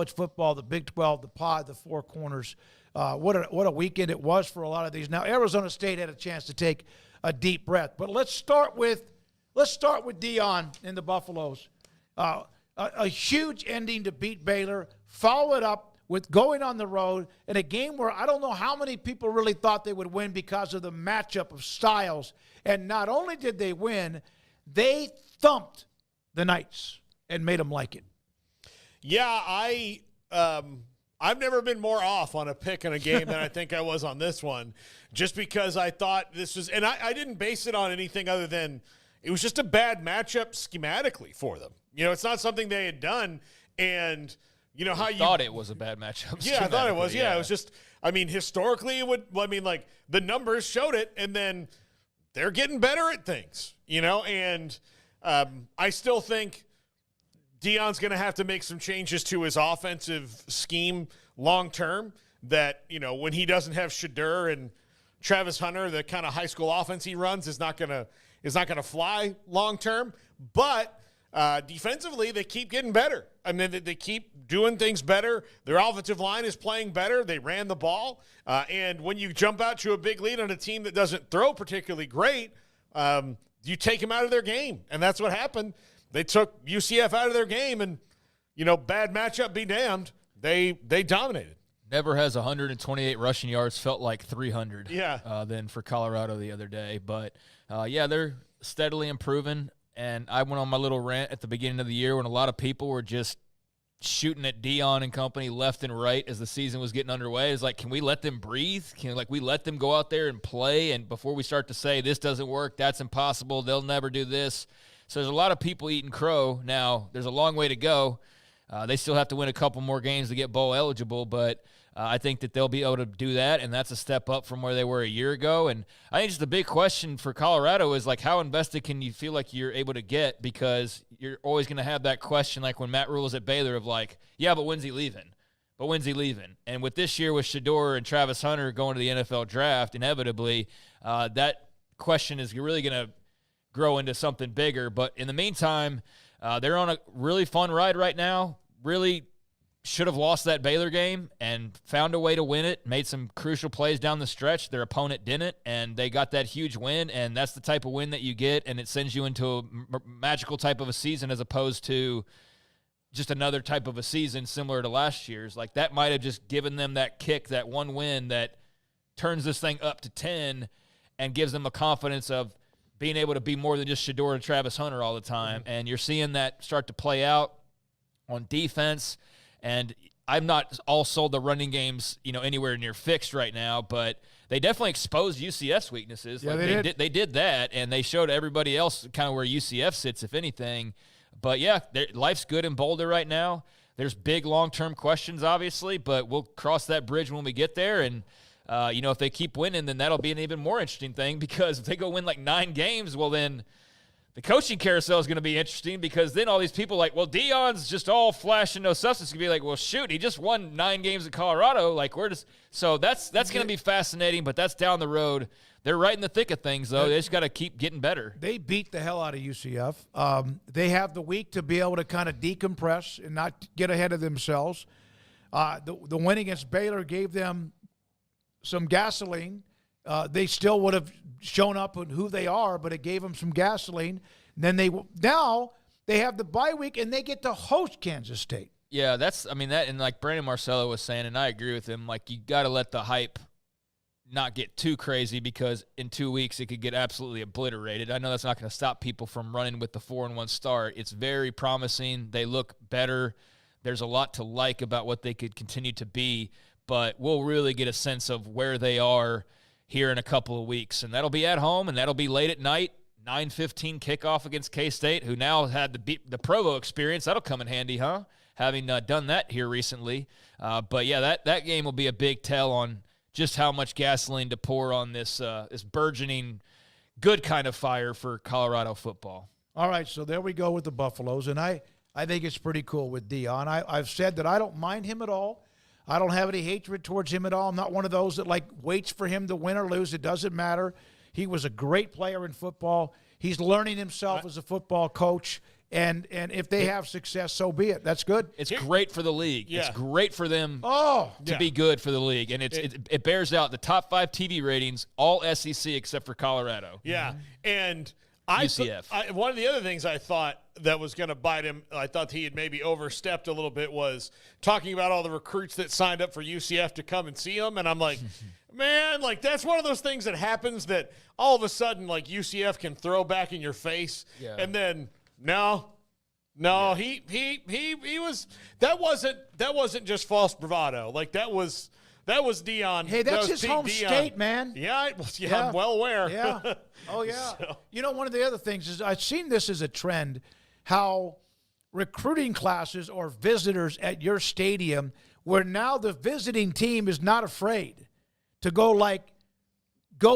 college football, the Big 12, the Pod, the Four Corners. What a weekend it was for a lot of these. Now, Arizona State had a chance to take a deep breath. But let's start with Deion and the Buffaloes. A huge ending to beat Baylor, follow it up with going on the road in a game where I don't know how many people really thought they would win because of the matchup of styles. And not only did they win, they thumped the Knights and made them like it. Yeah, I've never been more off on a pick in a game than I think I was on this one, just because I thought this was – and I didn't base it on anything other than it was just a bad matchup schematically for them. You know, it's not something they had done, and – you know how you thought it was a bad matchup. Yeah, I thought it was. Yeah, it was just. I mean, historically, it would. I mean, like the numbers showed it, and then they're getting better at things. You know, and I still think Deion's going to have to make some changes to his offensive scheme long term. That when he doesn't have Shedeur and Travis Hunter, the kind of high school offense he runs is not gonna fly long term. But defensively, they keep getting better. I mean, they keep doing things better. Their offensive line is playing better. They ran the ball. And when you jump out to a big lead on a team that doesn't throw particularly great, you take them out of their game. And that's what happened. They took UCF out of their game, and, bad matchup be damned. They dominated. Never has 128 rushing yards felt like 300 than for Colorado the other day. But, they're steadily improving. And I went on my little rant at the beginning of the year when a lot of people were just shooting at Deion and company left and right as the season was getting underway. It's like, can we let them breathe? Can we let them go out there and play? And before we start to say this doesn't work, that's impossible, they'll never do this. So there's a lot of people eating crow. Now, there's a long way to go. They still have to win a couple more games to get bowl eligible, but I think that they'll be able to do that, and that's a step up from where they were a year ago. And I think just the big question for Colorado is, like, how invested can you feel like you're able to get? Because you're always going to have that question, like when Matt Rule was at Baylor, of like, yeah, but when's he leaving? But when's he leaving? And with this year with Shedeur and Travis Hunter going to the NFL draft, inevitably, that question is really going to grow into something bigger. But in the meantime, they're on a really fun ride right now. Really should have lost that Baylor game and found a way to win it, made some crucial plays down the stretch. Their opponent didn't, and they got that huge win, and that's the type of win that you get, and it sends you into a magical type of a season as opposed to just another type of a season similar to last year's. Like, that might have just given them that kick, that one win that turns this thing up to 10 and gives them a confidence of being able to be more than just Shedeur and Travis Hunter all the time. And you're seeing that start to play out on defense. And I'm not all sold the running games, anywhere near fixed right now, but they definitely exposed UCF's weaknesses. Yeah, they did that, and they showed everybody else kind of where UCF sits, if anything. But, yeah, life's good in Boulder right now. There's big long-term questions, obviously, but we'll cross that bridge when we get there. And, if they keep winning, then that'll be an even more interesting thing, because if they go win like 9 games, well, then – the coaching carousel is going to be interesting, because then all these people like, well, Deion's just all flash and no substance. Can be like, well, shoot, he just won 9 games in Colorado. Like, so that's going to be fascinating, but that's down the road. They're right in the thick of things, though. They just got to keep getting better. They beat the hell out of UCF. They have the week to be able to kind of decompress and not get ahead of themselves. The win against Baylor gave them some gasoline. They still would have shown up on who they are, but it gave them some gasoline. And then now they have the bye week, and they get to host Kansas State. Yeah, and like Brandon Marcello was saying, and I agree with him, like, you got to let the hype not get too crazy, because in 2 weeks it could get absolutely obliterated. I know that's not going to stop people from running with the 4-1 start. It's very promising. They look better. There's a lot to like about what they could continue to be, but we'll really get a sense of where they are here in a couple of weeks. And that'll be at home, and that'll be late at night, 9:15 kickoff against K-State, who now had the Provo experience. That'll come in handy, huh? Having done that here recently. But, yeah, that game will be a big tell on just how much gasoline to pour on this burgeoning good kind of fire for Colorado football. All right, so there we go with the Buffaloes, and I think it's pretty cool with Deion. I've said that I don't mind him at all. I don't have any hatred towards him at all. I'm not one of those that, like, waits for him to win or lose. It doesn't matter. He was a great player in football. He's learning himself as a football coach, And if they have success, so be it. That's good. It's great for the league. Yeah. It's great for them to be good for the league. And it bears out the top 5 TV ratings, all SEC except for Colorado. Yeah. And UCF. One of the other things I thought that was going to bite him, I thought he had maybe overstepped a little bit, was talking about all the recruits that signed up for UCF to come and see him. And I'm like, man, like that's one of those things that happens that all of a sudden, like UCF can throw back in your face. Yeah. And then, no, he was, that wasn't just false bravado. Like that was Dion. Hey, that's his home Dion. state, man. Yeah, I'm well aware. Yeah. Oh, yeah. So. You know, one of the other things is I've seen this as a trend, how recruiting classes or visitors at your stadium, where now the visiting team is not afraid to go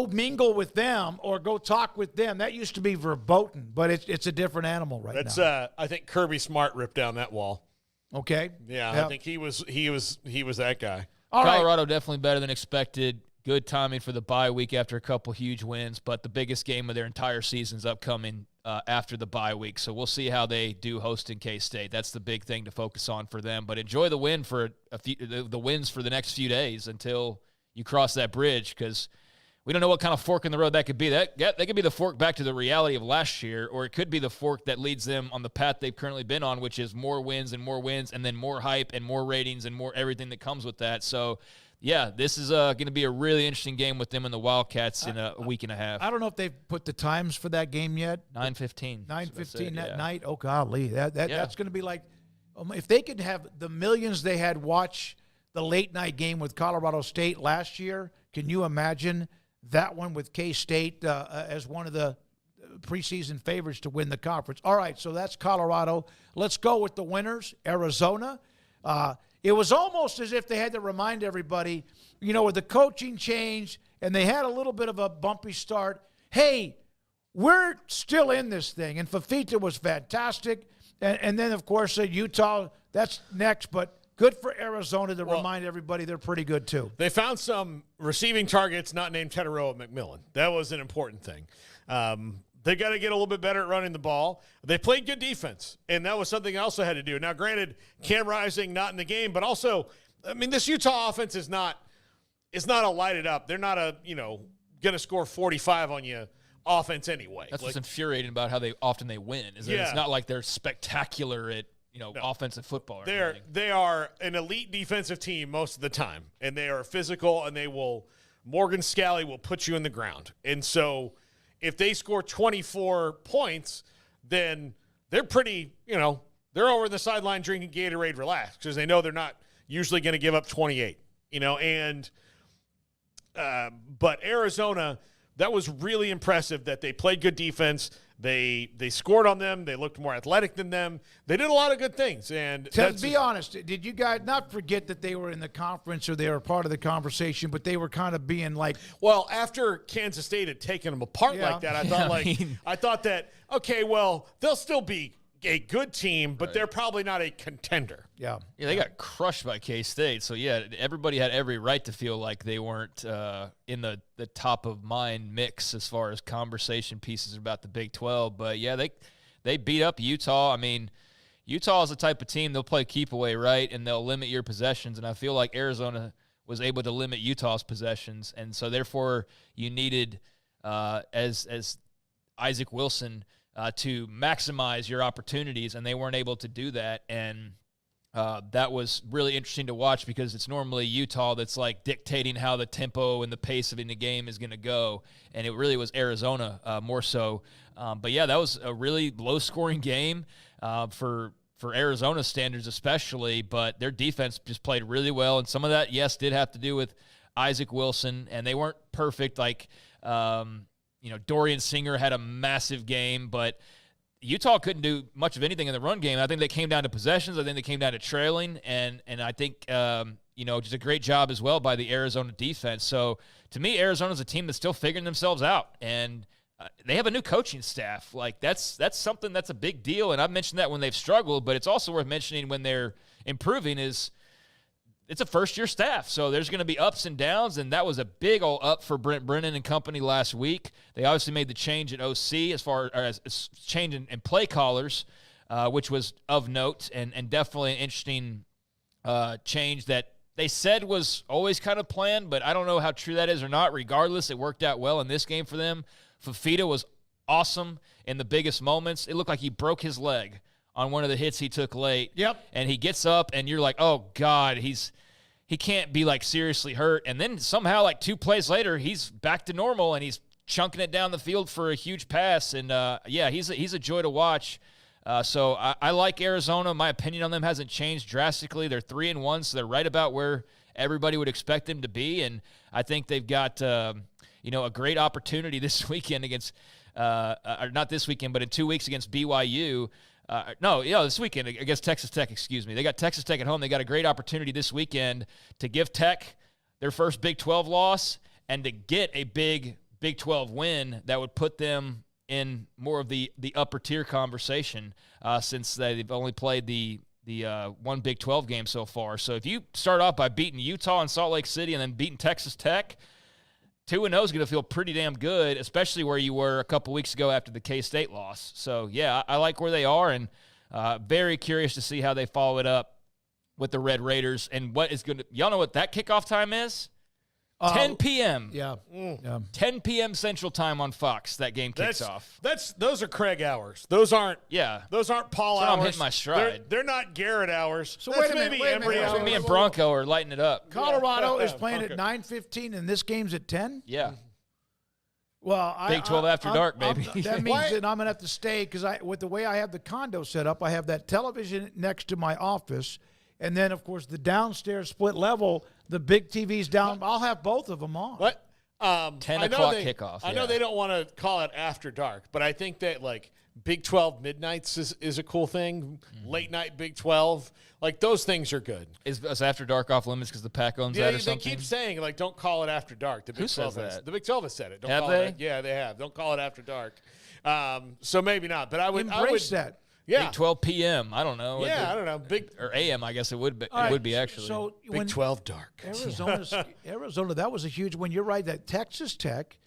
mingle with them or go talk with them. That used to be verboten, but it's a different animal right now. I think Kirby Smart ripped down that wall. Okay. Yeah, I think he was that guy. Colorado definitely better than expected. Good timing for the bye week after a couple huge wins, but the biggest game of their entire season is upcoming after the bye week. So we'll see how they do hosting K-State. That's the big thing to focus on for them. But enjoy the win for the wins for the next few days until you cross that bridge, because we don't know what kind of fork in the road that could be. That could be the fork back to the reality of last year, or it could be the fork that leads them on the path they've currently been on, which is more wins, and then more hype and more ratings and more everything that comes with that. So, yeah, this is going to be a really interesting game with them and the Wildcats in a week and a half. I don't know if they've put the times for that game yet. 9:15. 9:15 that night. Oh, golly. That's going to be like if they could have the millions they had watch the late-night game with Colorado State last year, can you imagine that one with K-State as one of the preseason favorites to win the conference? All right, so that's Colorado. Let's go with the winners, Arizona. It was almost as if they had to remind everybody, you know, with the coaching change, and they had a little bit of a bumpy start. Hey, we're still in this thing. And Fafita was fantastic. And then, of course, Utah, that's next. But good for Arizona to remind everybody they're pretty good, too. They found some receiving targets not named Teteroa McMillan. That was an important thing. They got to get a little bit better at running the ball. They played good defense, and that was something I also had to do. Now, granted, Cam Rising not in the game, but also, I mean, this Utah offense is not a light it up. They're not going to score 45 on you offense anyway. That's what's infuriating about how often they win, is that it's not like they're spectacular at offensive football. They are an elite defensive team most of the time, and they are physical, and Morgan Scalley will put you in the ground. And so if they score 24 points, then they're pretty, they're over the sideline drinking Gatorade relaxed, because they know they're not usually going to give up 28, but Arizona, that was really impressive that they played good defense. They scored on them. They looked more athletic than them. They did a lot of good things. And to be honest, did you guys not forget that they were in the conference or they were part of the conversation, but they were kind of being like, well, after Kansas State had taken them apart like that, I thought that, okay, well, they'll still be a good team, but they're probably not a contender. Yeah, they got crushed by K-State. So, everybody had every right to feel like they weren't in the top of mind mix as far as conversation pieces about the Big 12. But, they beat up Utah. I mean, Utah is the type of team, they'll play keep away, right, and they'll limit your possessions. And I feel like Arizona was able to limit Utah's possessions. And so, therefore, you needed, as Isaac Wilson, to maximize your opportunities, and they weren't able to do that. And that was really interesting to watch, because it's normally Utah that's like dictating how the tempo and the pace of the game is going to go, and it really was Arizona more so. But that was a really low-scoring game for Arizona standards especially, but their defense just played really well, and some of that, did have to do with Isaac Wilson, and they weren't perfect, like Dorian Singer had a massive game, but Utah couldn't do much of anything in the run game. I think they came down to possessions. I think they came down to trailing, and I think just a great job as well by the Arizona defense. So to me, Arizona's a team that's still figuring themselves out, and they have a new coaching staff. Like that's something that's a big deal, and I've mentioned that when they've struggled, but it's also worth mentioning when they're improving is it's a first-year staff, so there's going to be ups and downs, and that was a big old up for Brent Brennan and company last week. They obviously made the change at OC as far as change in play callers, which was of note and definitely an interesting change that they said was always kind of planned, but I don't know how true that is or not. Regardless, it worked out well in this game for them. Fafita was awesome in the biggest moments. It looked like he broke his leg on one of the hits he took late. Yep. And he gets up, and you're like, oh, God, he can't be, like, seriously hurt. And then somehow, like, 2 plays later, he's back to normal, and he's chunking it down the field for a huge pass. And, yeah, he's a joy to watch. So I like Arizona. My opinion on them hasn't changed drastically. They're 3-1, so they're right about where everybody would expect them to be. And I think they've got, a great opportunity this weekend against or not this weekend, but in 2 weeks against BYU. This weekend against Texas Tech, excuse me. They got Texas Tech at home. They got a great opportunity this weekend to give Tech their first Big 12 loss and to get a big Big 12 win that would put them in more of the upper tier conversation since they've only played the one Big 12 game so far. So if you start off by beating Utah and Salt Lake City and then beating Texas Tech, 2-0 is going to feel pretty damn good, especially where you were a couple weeks ago after the K-State loss. So, yeah, I like where they are, and very curious to see how they follow it up with the Red Raiders. And what is going to – y'all know what that kickoff time is? 10 p.m. Yeah. 10 p.m. Central Time on Fox. That game kicks off. Those are Craig hours. Those aren't Paul hours. I'm hitting my stride. They're not Garrett hours. So that's wait a minute. Embry So hours. me and Bronco are lighting it up. Colorado is playing at 9:15, and this game's at 10? Yeah. Well, Big 12 after dark, baby. That means that I'm going to have to stay because with the way I have the condo set up, I have that television next to my office, and then, of course, the downstairs split level, the big TV's down. I'll have both of them on. What? 10 o'clock kickoff. I know they don't want to call it after dark, but I think that, like, Big 12 midnights is a cool thing. Mm-hmm. Late night Big 12. Like, those things are good. Is after dark off limits because the Pac owns that or something? They keep saying, like, don't call it after dark. The Big Who 12 says that? The Big 12 has said it. Don't have call they? It, yeah, they have. Don't call it after dark. So maybe not. But I would embrace that. Yeah. Big 12 p.m. I don't know. Yeah, I don't know. Big or a.m. I guess it would be. Right, it would be actually. So Big 12 dark. Arizona, that was a huge one. You're right. That Texas Tech,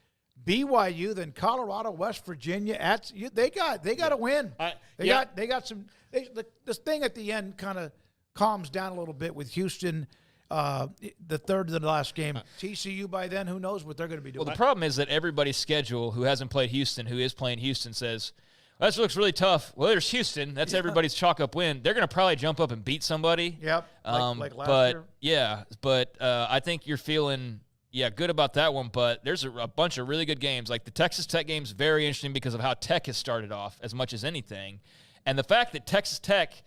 BYU, then Colorado, West Virginia. They got to win. They got some. This thing at the end kind of calms down a little bit with Houston. The third to the last game. TCU by then, who knows what they're going to be doing. Well, the problem is that everybody's schedule who hasn't played Houston, who is playing Houston, says, well, this looks really tough. Well, there's Houston. That's everybody's chalk up win. They're going to probably jump up and beat somebody. Yep. Like last year. Yeah, but I think you're feeling good about that one. But there's a bunch of really good games. Like the Texas Tech game's very interesting because of how Tech has started off as much as anything, and the fact that Texas Tech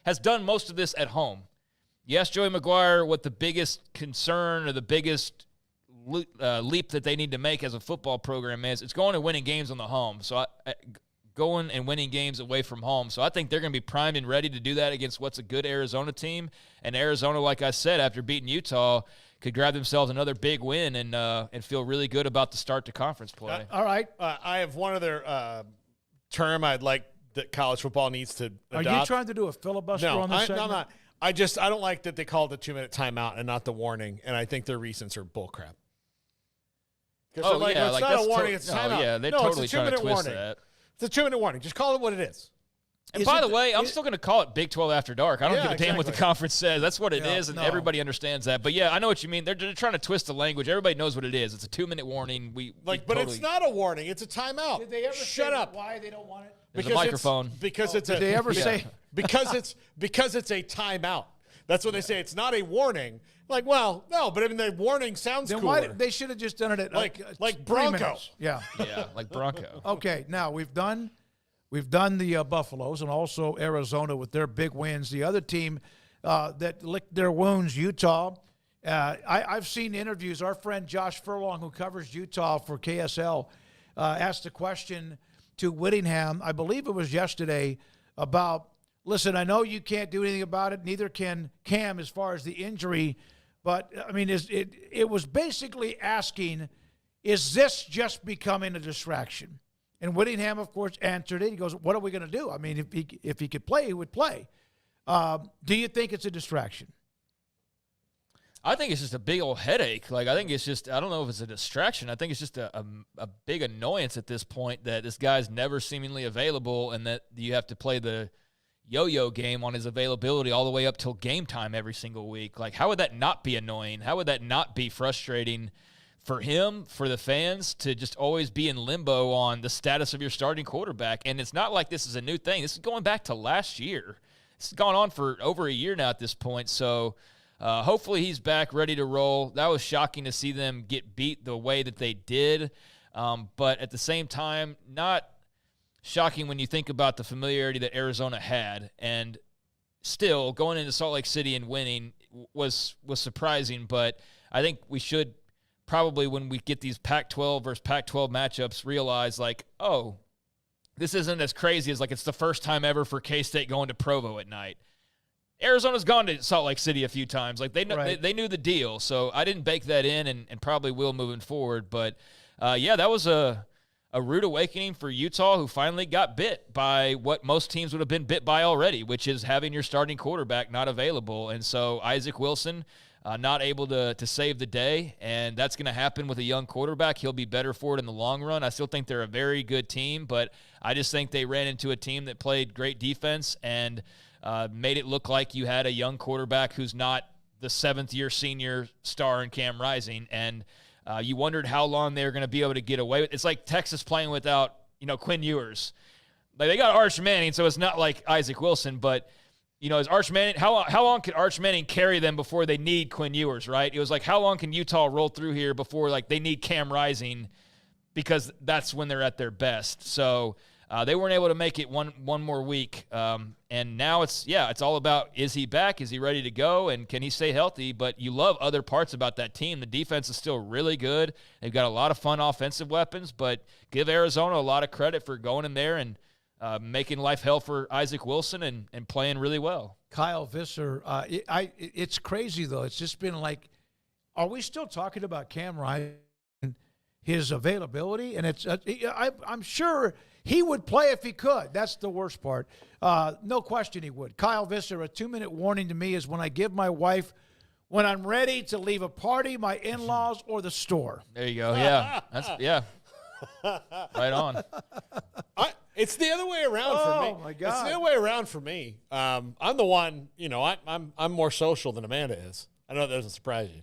has done most of this at home. You ask Joey McGuire what the biggest concern or the biggest leap that they need to make as a football program is. It's going and winning games on the home. So going and winning games away from home. So I think they're going to be primed and ready to do that against what's a good Arizona team. And Arizona, like I said, after beating Utah, could grab themselves another big win and feel really good about the start to conference play. All right. I have one other term I'd like that college football needs to adopt. Are you trying to do a filibuster on this segment? No, I'm not. I don't like that they called the 2-minute timeout and not the warning, and I think their reasons are bullcrap. It's not a warning, it's a timeout. Yeah, they're totally trying to twist that. It's a 2-minute warning. Just call it what it is. And by the way, I'm still going to call it Big 12 After Dark. I don't give a damn what the conference says. That's what it is, and everybody understands that. But, yeah, I know what you mean. They're trying to twist the language. Everybody knows what it is. It's a 2-minute warning. But it's not a warning. It's a timeout. Did they ever Shut up. Why they don't want it? There's a microphone. Did they ever say? Because it's a timeout. That's what they say. It's not a warning. Like, well, no, but I mean, the warning sounds cooler. Why, they should have just done it at like Bronco. Yeah. Yeah, like Bronco. Okay, now we've done the Buffaloes and also Arizona with their big wins. The other team that licked their wounds, Utah. I've seen interviews. Our friend Josh Furlong, who covers Utah for KSL, asked a question to Whittingham, I believe it was yesterday, about, listen, I know you can't do anything about it, neither can Cam as far as the injury, but, I mean, it was basically asking, is this just becoming a distraction? And Whittingham, of course, answered it. He goes, what are we going to do? I mean, if he could play, he would play. Do you think it's a distraction? I think it's just a big old headache. Like, I think it's just, I don't know if it's a distraction. I think it's just a big annoyance at this point that this guy's never seemingly available and that you have to play the yo-yo game on his availability all the way up till game time every single week. Like, how would that not be annoying? How would that not be frustrating for him, for the fans, to just always be in limbo on the status of your starting quarterback? And it's not like this is a new thing. This is going back to last year. This has gone on for over a year now at this point. So hopefully he's back, ready to roll. That was shocking to see them get beat the way that they did. But at the same time, not shocking when you think about the familiarity that Arizona had. And still, going into Salt Lake City and winning was surprising. But I think we should probably, when we get these Pac-12 versus Pac-12 matchups, realize, like, oh, this isn't as crazy as, like, it's the first time ever for K-State going to Provo at night. Arizona's gone to Salt Lake City a few times. Like, they knew the deal. So I didn't bake that in and probably will moving forward. But, yeah, that was a rude awakening for Utah, who finally got bit by what most teams would have been bit by already, which is having your starting quarterback not available. And so Isaac Wilson not able to save the day, and that's going to happen with a young quarterback. He'll be better for it in the long run. I still think they're a very good team, but I just think they ran into a team that played great defense and made it look like you had a young quarterback who's not the seventh-year senior star in Cam Rising, and you wondered how long they were going to be able to get away with. It's like Texas playing without, Quinn Ewers. Like, they got Arch Manning, so it's not like Isaac Wilson, but is Arch Manning, how long can Arch Manning carry them before they need Quinn Ewers, right? It was like, how long can Utah roll through here before, like, they need Cam Rising, because that's when they're at their best. So they weren't able to make it one more week. And now it's all about, is he back? Is he ready to go? And can he stay healthy? But you love other parts about that team. The defense is still really good. They've got a lot of fun offensive weapons, but give Arizona a lot of credit for going in there and making life hell for Isaac Wilson and playing really well. Kyle Visser, it's crazy, though. It's just been like, are we still talking about Cam Rising, his availability? And I'm sure he would play if he could. That's the worst part. No question he would. Kyle Visser, a 2-minute warning to me is when I give my wife, when I'm ready to leave a party, my in-laws, or the store. There you go. Yeah. Right on. It's the other way around for me. Oh, my God. It's the other way around for me. I'm the one, I'm more social than Amanda is. I know that doesn't surprise you.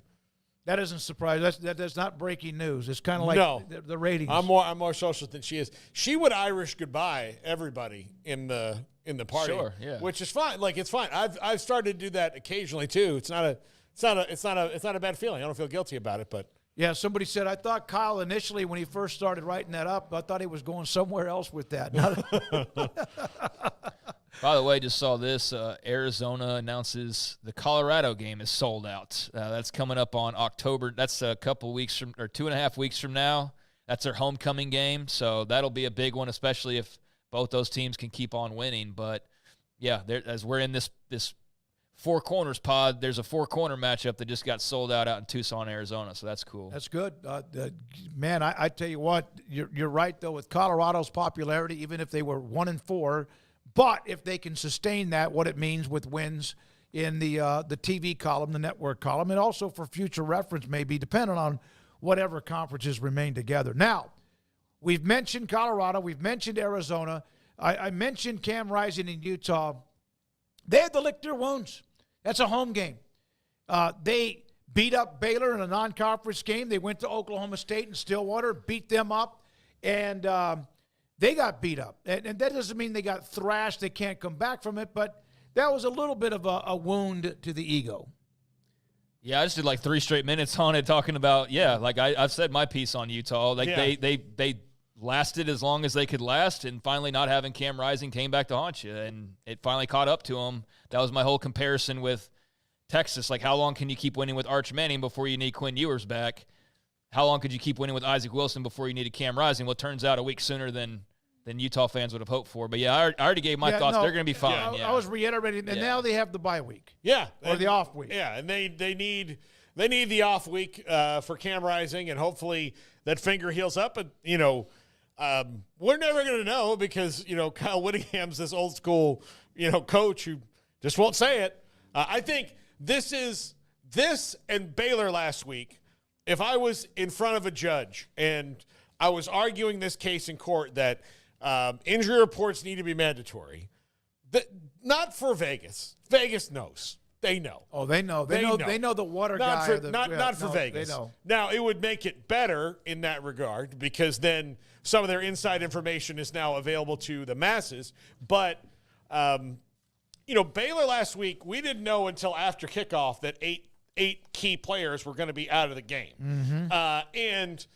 That doesn't surprise. That's not breaking news. It's kind of like the ratings. I'm more social than she is. She would Irish goodbye everybody in the party. Sure, yeah. Which is fine. Like, it's fine. I've started to do that occasionally too. It's not a bad feeling. I don't feel guilty about it, but yeah, somebody said, I thought Kyle initially, when he first started writing that up, I thought he was going somewhere else with that. By the way, just saw this. Arizona announces the Colorado game is sold out. That's coming up on October. That's a couple weeks from, or 2.5 weeks from now. That's their homecoming game. So that'll be a big one, especially if both those teams can keep on winning. But, yeah, as we're in this Four Corners pod, there's a four-corner matchup that just got sold out in Tucson, Arizona, so that's cool. That's good. Man, I tell you what, you're right, though, with Colorado's popularity, even if they were 1-4, but if they can sustain that, what it means with wins in the TV column, the network column, and also for future reference maybe, depending on whatever conferences remain together. Now, we've mentioned Colorado. We've mentioned Arizona. I mentioned Cam Rising in Utah. They had to lick their wounds. That's a home game. They beat up Baylor in a non-conference game. They went to Oklahoma State and Stillwater, beat them up, and they got beat up. And that doesn't mean they got thrashed. They can't come back from it, but that was a little bit of a wound to the ego. Yeah, I just did like 3 straight minutes on it talking about, like I've said my piece on Utah. Like they lasted as long as they could last, and finally not having Cam Rising came back to haunt you, and it finally caught up to them. That was my whole comparison with Texas. Like, how long can you keep winning with Arch Manning before you need Quinn Ewers back? How long could you keep winning with Isaac Wilson before you needed Cam Rising? Well, it turns out a week sooner than Utah fans would have hoped for. But, I already gave my thoughts. They're going to be fine. I was reiterating, and now they have the bye week. Yeah. Or the off week. Yeah, and they need the off week for Cam Rising, and hopefully that finger heals up. But, we're never going to know because, Kyle Whittingham's this old school, coach who just won't say it. I think this and Baylor last week, if I was in front of a judge and I was arguing this case in court that injury reports need to be mandatory, Not for Vegas. Vegas knows. They know. Oh, they know. They know the water not guy. For, not for Vegas. They know. Now, it would make it better in that regard because then some of their inside information is now available to the masses. But, Baylor last week, we didn't know until after kickoff that eight key players were going to be out of the game. Mm-hmm. And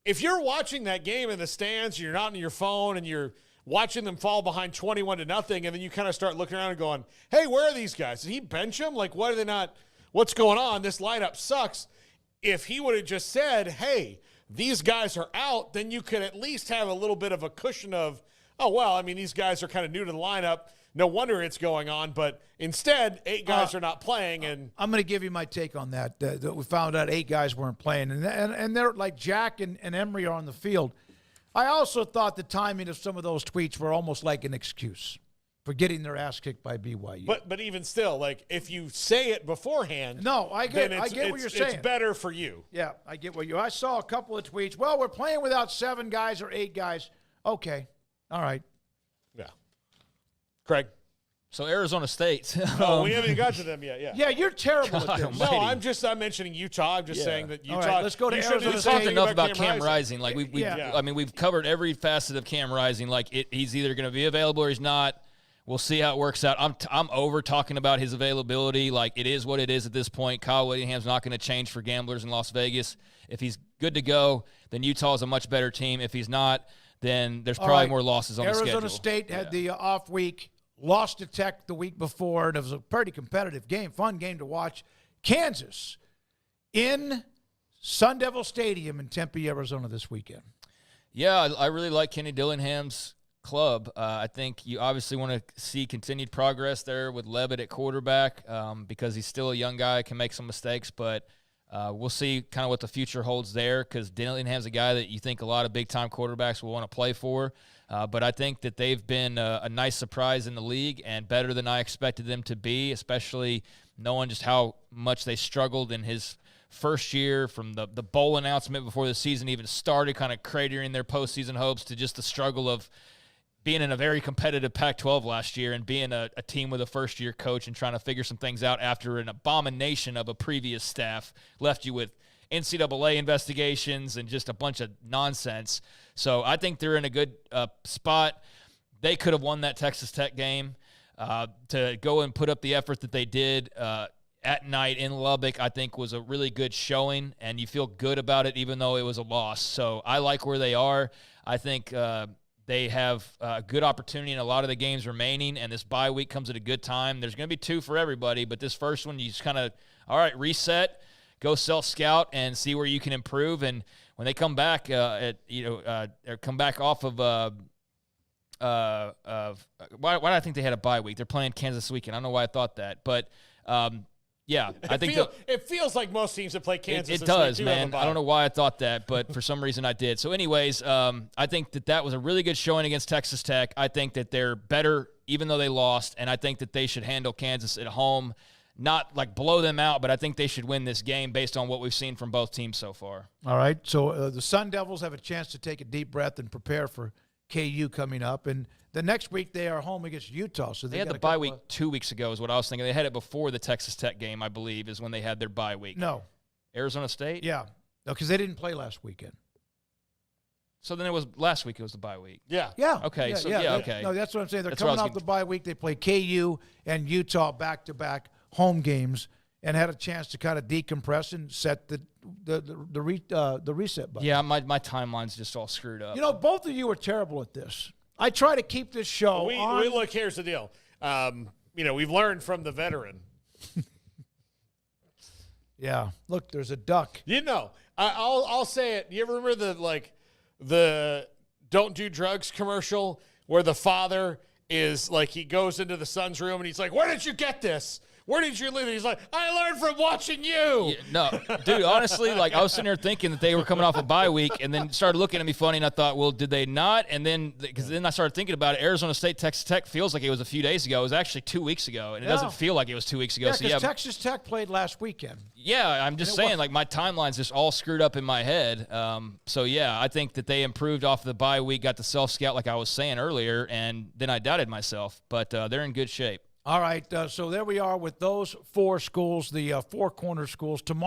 if you're watching that game in the stands, you're not on your phone and you're watching them fall behind 21-0, and then you kind of start looking around and going, hey, where are these guys? Did he bench them? Like, why are they not? What's going on? This lineup sucks. If he would have just said, hey, these guys are out, then you could at least have a little bit of a cushion of, oh, well, I mean, these guys are kind of new to the lineup. No wonder it's going on. But instead, 8 guys are not playing. And I'm going to give you my take on that. We found out 8 guys weren't playing. And they're like Jack and Emery are on the field. I also thought the timing of some of those tweets were almost like an excuse for getting their ass kicked by BYU. But even still, like, if you say it beforehand, no, I get what you're saying. It's better for you. Yeah, I get what I saw a couple of tweets. Well, we're playing without 7 guys or 8 guys. Okay, all right. Yeah, Craig. So Arizona State. Oh, we haven't got to them yet. Yeah. Yeah, you're terrible at this. No, I'm mentioning Utah. I'm just saying that Utah. All right, let's go to Arizona We've State. talked enough about Cam Rising. Like Yeah. we've covered every facet of Cam Rising. Like he's either going to be available or he's not. We'll see how it works out. I'm over talking about his availability. Like, it is what it is at this point. Kyle Whittingham's not going to change for gamblers in Las Vegas. If he's good to go, then Utah is a much better team. If he's not, then there's probably more losses on the schedule. Arizona State had the off week. Lost to Tech the week before, and it was a pretty competitive game, fun game to watch. Kansas in Sun Devil Stadium in Tempe, Arizona this weekend. Yeah, I really like Kenny Dillingham's club. I think you obviously want to see continued progress there with Levitt at quarterback because he's still a young guy, can make some mistakes, but we'll see kind of what the future holds there because Dillingham's a guy that you think a lot of big-time quarterbacks will want to play for. But I think that they've been a nice surprise in the league and better than I expected them to be, especially knowing just how much they struggled in his first year from the bowl announcement before the season even started, kind of cratering their postseason hopes to just the struggle of being in a very competitive Pac-12 last year and being a team with a first-year coach and trying to figure some things out after an abomination of a previous staff left you with NCAA investigations and just a bunch of nonsense. So I think they're in a good spot. They could have won that Texas Tech game. To go and put up the effort that they did at night in Lubbock, I think was a really good showing, and you feel good about it even though it was a loss. So I like where they are. I think they have a good opportunity in a lot of the games remaining, and this bye week comes at a good time. There's going to be 2 for everybody, but this first one, you just kind of, all right, reset, go self-scout, and see where you can improve. And when they come back, or come back off of why do I think they had a bye week? They're playing Kansas this weekend. I don't know why I thought that, but yeah, I think it feels like most teams that play Kansas. It does, man. I don't know why I thought that, but for some reason I did. So, anyways, I think that was a really good showing against Texas Tech. I think that they're better, even though they lost, and I think that they should handle Kansas at home, not like blow them out, but I think they should win this game based on what we've seen from both teams so far. All right, so the Sun Devils have a chance to take a deep breath and prepare for KU coming up, and the next week they are home against Utah. So they had the bye week 2 weeks ago is what I was thinking. They had it before the Texas Tech game, I believe, is when they had their bye week. No. Arizona State? Yeah. No, because they didn't play last weekend. So then it was last week it was the bye week. Yeah. Yeah. Okay. Okay. No, that's what I'm saying. They're coming off the bye week. They play KU and Utah back-to-back home games and had a chance to kind of decompress and set the reset button. Yeah, my timeline's just all screwed up. You know, both of you are terrible at this. I try to keep this show on. Look, here's the deal. We've learned from the veteran. Yeah. Look, there's a duck. I'll say it. You ever remember the don't do drugs commercial where the father is like, he goes into the son's room and he's like, where did you get this? where did you learn? He's like, I learned from watching you. No, dude, honestly, like I was sitting there thinking that they were coming off a bye week and then started looking at me funny, and I thought, well, did they not? And then, because then I started thinking about it, Arizona State, Texas Tech feels like it was a few days ago. It was actually 2 weeks ago, and it doesn't feel like it was 2 weeks ago. Yeah, so because Texas Tech played last weekend. Yeah, I'm just saying, like, my timeline's just all screwed up in my head. So, yeah, I think that they improved off the bye week, got the self-scout like I was saying earlier, and then I doubted myself. But they're in good shape. All right, so there we are with those 4 schools, the 4 corner schools. Tomorrow.